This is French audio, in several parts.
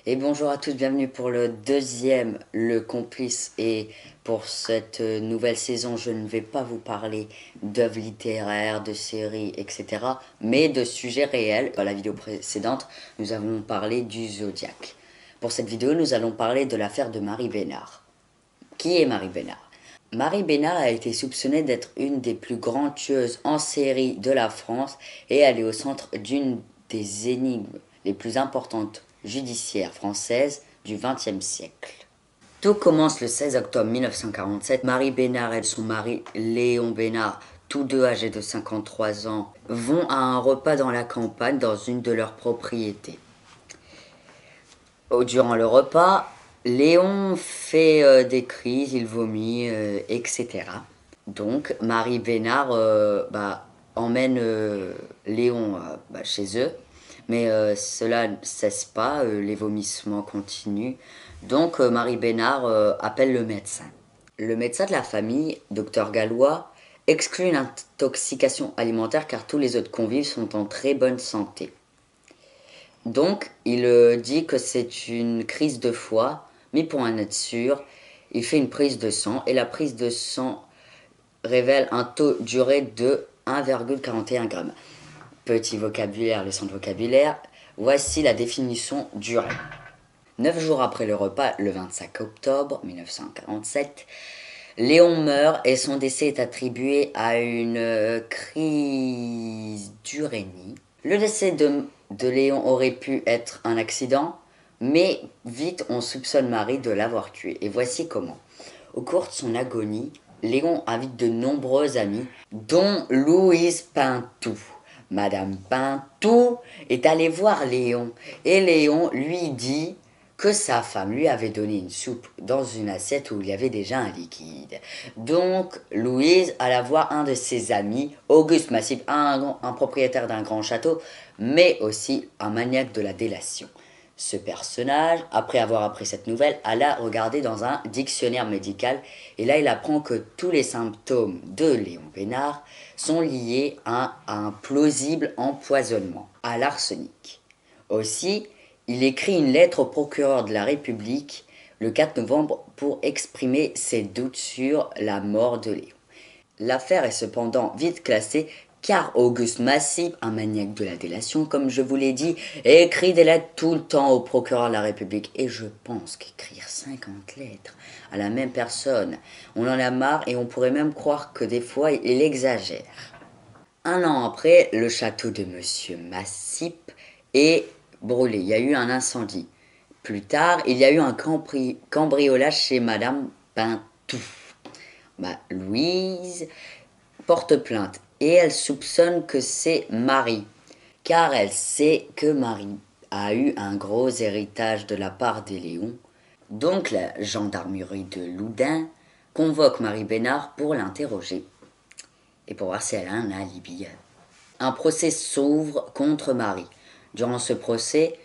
Et bonjour à tous, bienvenue pour le deuxième, le complice. Et pour cette nouvelle saison, je ne vais pas vous parler d'œuvres littéraires, de séries, etc. Mais de sujets réels. Dans la vidéo précédente, nous avons parlé du Zodiaque. Pour cette vidéo, nous allons parler de l'affaire de Marie Bénard. Qui est Marie Bénard? Marie Bénard a été soupçonnée d'être une des plus grandes tueuses en série de la France et elle est au centre d'une des énigmes les plus importantes judiciaires françaises du XXe siècle. Tout commence le 16 octobre 1947. Marie Bénard et son mari Léon Bénard, tous deux âgés de 53 ans, vont à un repas dans la campagne dans une de leurs propriétés. Durant le repas, Léon fait des crises, il vomit, etc. Donc Marie Bénard emmène Léon chez eux, mais cela ne cesse pas, les vomissements continuent. Donc Marie Bénard appelle le médecin. Le médecin de la famille, docteur Gallois, exclut une intoxication alimentaire car tous les autres convives sont en très bonne santé. Donc, il dit que c'est une crise de foie, mais pour en être sûr, il fait une prise de sang et la prise de sang révèle un taux d'urée de 1,41 g. Petit vocabulaire, leçon de vocabulaire, voici la définition d'urée. 9 jours après le repas, le 25 octobre 1947, Léon meurt et son décès est attribué à une crise d'urémie. Le décès de Léon aurait pu être un accident, mais vite on soupçonne Marie de l'avoir tué. Et voici comment. Au cours de son agonie, Léon invite de nombreux amis, dont Louise Pintou. Madame Pintou est allée voir Léon, et Léon lui dit que sa femme lui avait donné une soupe dans une assiette où il y avait déjà un liquide. Donc, Louise alla voir un de ses amis, Auguste Massip, un propriétaire d'un grand château, mais aussi un maniaque de la délation. Ce personnage, après avoir appris cette nouvelle, alla regarder dans un dictionnaire médical et là il apprend que tous les symptômes de Léon Bénard sont liés à un plausible empoisonnement, à l'arsenic. Aussi, il écrit une lettre au procureur de la République le 4 novembre pour exprimer ses doutes sur la mort de Léon. L'affaire est cependant vite classée car Auguste Massip, un maniaque de la délation, comme je vous l'ai dit, écrit des lettres tout le temps au procureur de la République. Et je pense qu'écrire 50 lettres à la même personne, on en a marre et on pourrait même croire que des fois il exagère. Un an après, le château de Monsieur Massip est brûlé. Il y a eu un incendie. Plus tard, il y a eu un cambriolage chez Madame Pintou. Louise porte plainte et elle soupçonne que c'est Marie, car elle sait que Marie a eu un gros héritage de la part des Léons. Donc la gendarmerie de Loudun convoque Marie Bénard pour l'interroger et pour voir si elle a un alibi. Un procès s'ouvre contre Marie. Durant ce procès,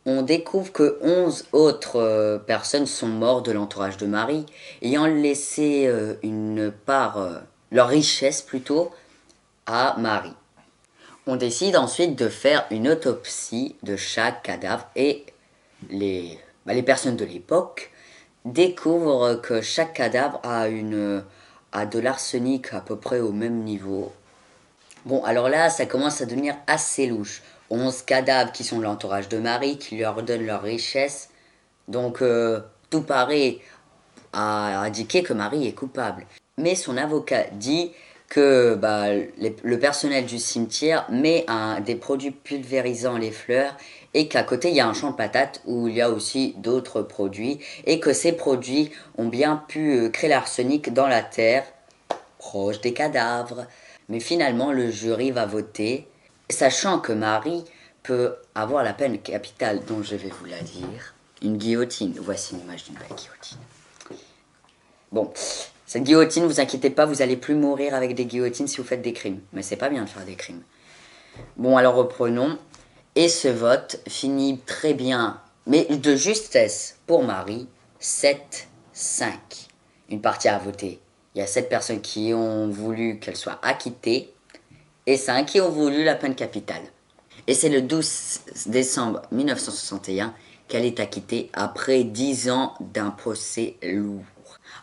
on découvre que 11 autres personnes sont mortes de l'entourage de Marie, ayant laissé une part, leur richesse plutôt, à Marie. On décide ensuite de faire une autopsie de chaque cadavre et les personnes de l'époque découvrent que chaque cadavre a de l'arsenic à peu près au même niveau. Bon, alors là, ça commence à devenir assez louche. 11 cadavres qui sont de l'entourage de Marie, qui leur donnent leur richesse. Donc, tout paraît à indiquer que Marie est coupable. Mais son avocat dit que le personnel du cimetière met des produits pulvérisant les fleurs et qu'à côté il y a un champ de patates où il y a aussi d'autres produits et que ces produits ont bien pu créer l'arsenic dans la terre proche des cadavres. Mais finalement le jury va voter, sachant que Marie peut avoir la peine capitale dont je vais vous la dire. Une guillotine, voici une image d'une vraie guillotine. Bon, cette guillotine, vous inquiétez pas, vous allez plus mourir avec des guillotines si vous faites des crimes. Mais c'est pas bien de faire des crimes. Bon, alors reprenons. Et ce vote finit très bien, mais de justesse pour Marie, 7-5. Une partie à voter. Il y a 7 personnes qui ont voulu qu'elle soit acquittée et 5 qui ont voulu la peine capitale. Et c'est le 12 décembre 1961 qu'elle est acquittée après 10 ans d'un procès lourd.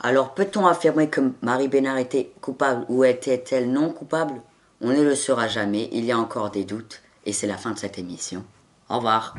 Alors peut-on affirmer que Marie Bénard était coupable ou était-elle non coupable? On ne le saura jamais, il y a encore des doutes et c'est la fin de cette émission. Au revoir.